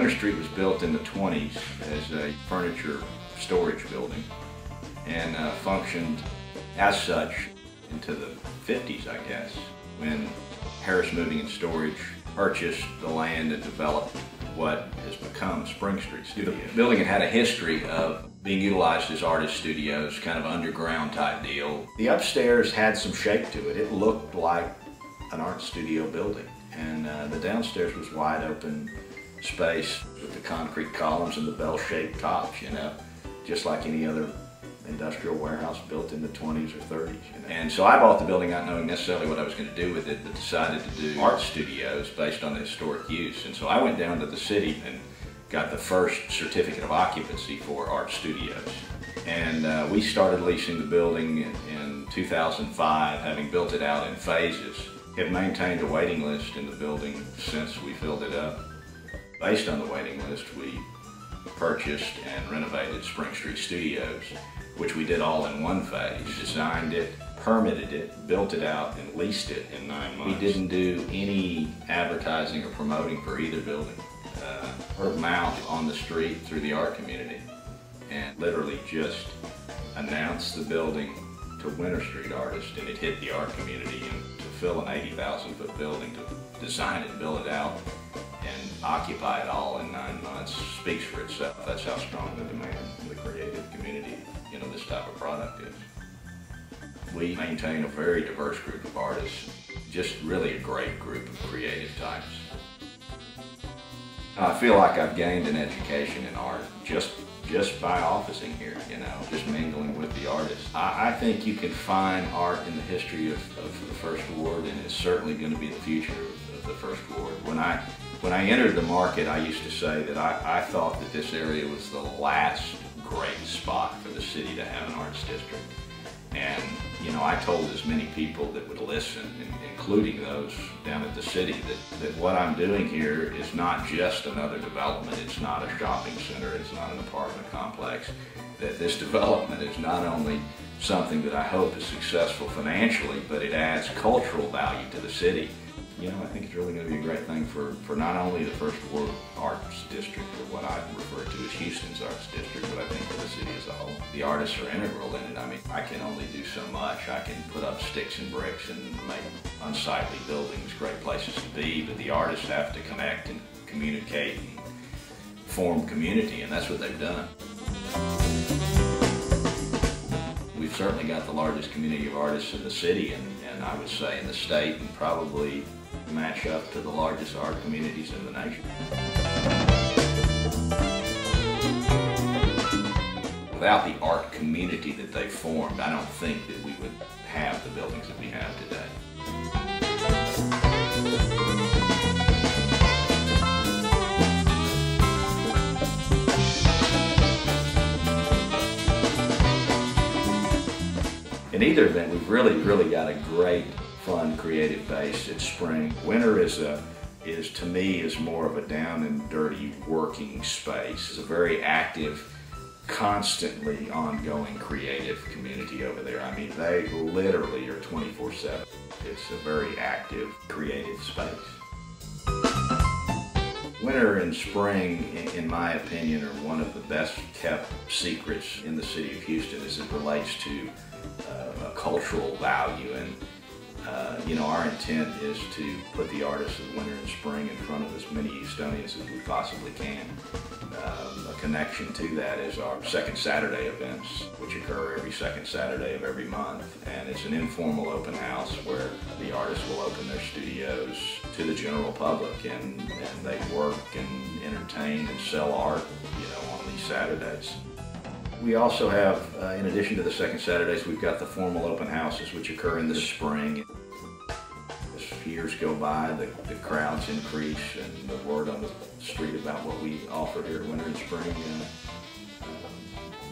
Winter Street was built in the 20s as a furniture storage building and functioned as such into the 50s, I guess, when Harris Moving and Storage purchased the land and developed what has become Spring Street Studio. The building had a history of being utilized as artist studios, kind of underground type deal. The upstairs had some shape to it. It looked like an art studio building. And the downstairs was wide open space with the concrete columns and the bell-shaped tops, you know, just like any other industrial warehouse built in the 20s or 30s. You know? And so I bought the building not knowing necessarily what I was going to do with it, but decided to do art studios based on the historic use. And so I went down to the city and got the first certificate of occupancy for art studios. And we started leasing the building in 2005, having built it out in phases. Have maintained a waiting list in the building since we filled it up. Based on the waiting list, we purchased and renovated Spring Street Studios, which we did all in one phase. Designed it, permitted it, built it out, and leased it in 9 months. We didn't do any advertising or promoting for either building. Word of mouth on the street through the art community, and literally just announced the building to Winter Street artists, and it hit the art community. And to fill an 80,000-foot building, to design it and build it out, and occupy it all in 9 months speaks for itself. That's how strong the demand in the creative community, you know, this type of product is. We maintain a very diverse group of artists, just really a great group of creative types. I feel like I've gained an education in art just by officing here, you know, just mingling with the artists. I think you can find art in the history of the First Ward, and it's certainly going to be the future of the First Ward. When I entered the market, I used to say that I thought that this area was the last great spot for the city to have an arts district. And, you know, I told as many people that would listen, including those down at the city, that what I'm doing here is not just another development. It's not a shopping center. It's not an apartment complex. That this development is not only something that I hope is successful financially, but it adds cultural value to the city. You know, I think it's really going to be a great thing for not only the First Ward Arts District, or what I refer to as Houston's Arts District, but I think for the city as a whole. The artists are integral in it. I mean, I can only do so much. I can put up sticks and bricks and make unsightly buildings great places to be, but the artists have to connect and communicate and form community, and that's what they've done. We've certainly got the largest community of artists in the city, and I would say in the state, and probably match up to the largest art communities in the nation. Without the art community that they formed, I don't think that we would have the buildings that we have today. In either event, we've really got a great, fun, creative base at Spring. Winter is to me is more of a down and dirty working space. It's a very active, constantly ongoing creative community over there. I mean, they literally are 24/7. It's a very active, creative space. Winter and spring, in my opinion, are one of the best kept secrets in the city of Houston as it relates to a cultural value. And you know, our intent is to put the artists of winter and spring in front of as many Houstonians as we possibly can. A connection to that is our Second Saturday events, which occur every second Saturday of every month. And it's an informal open house where the artists will open their studios to the general public, and they work and entertain and sell art, you know, on these Saturdays. We also have, in addition to the second Saturdays, we've got the formal open houses, which occur in the spring. As years go by, the crowds increase, and the word on the street about what we offer here at Winter and Spring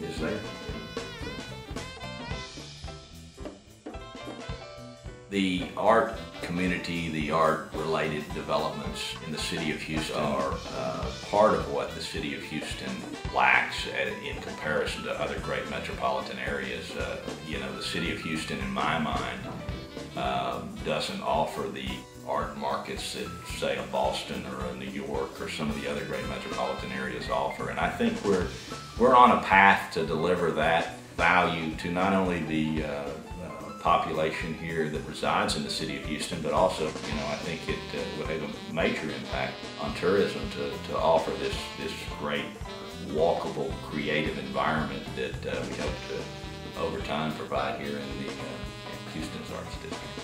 is there. The art community, the art-related developments in the city of Houston are part of what the city of Houston lacks in comparison to other great metropolitan areas. You know, the city of Houston, in my mind, doesn't offer the art markets that, say, a Boston or a New York or some of the other great metropolitan areas offer. And I think we're on a path to deliver that value to not only the population here that resides in the city of Houston, but also, I think it will have a major impact on tourism to offer this great walkable, creative environment that we hope to, over time, provide here in the Houston's Arts District.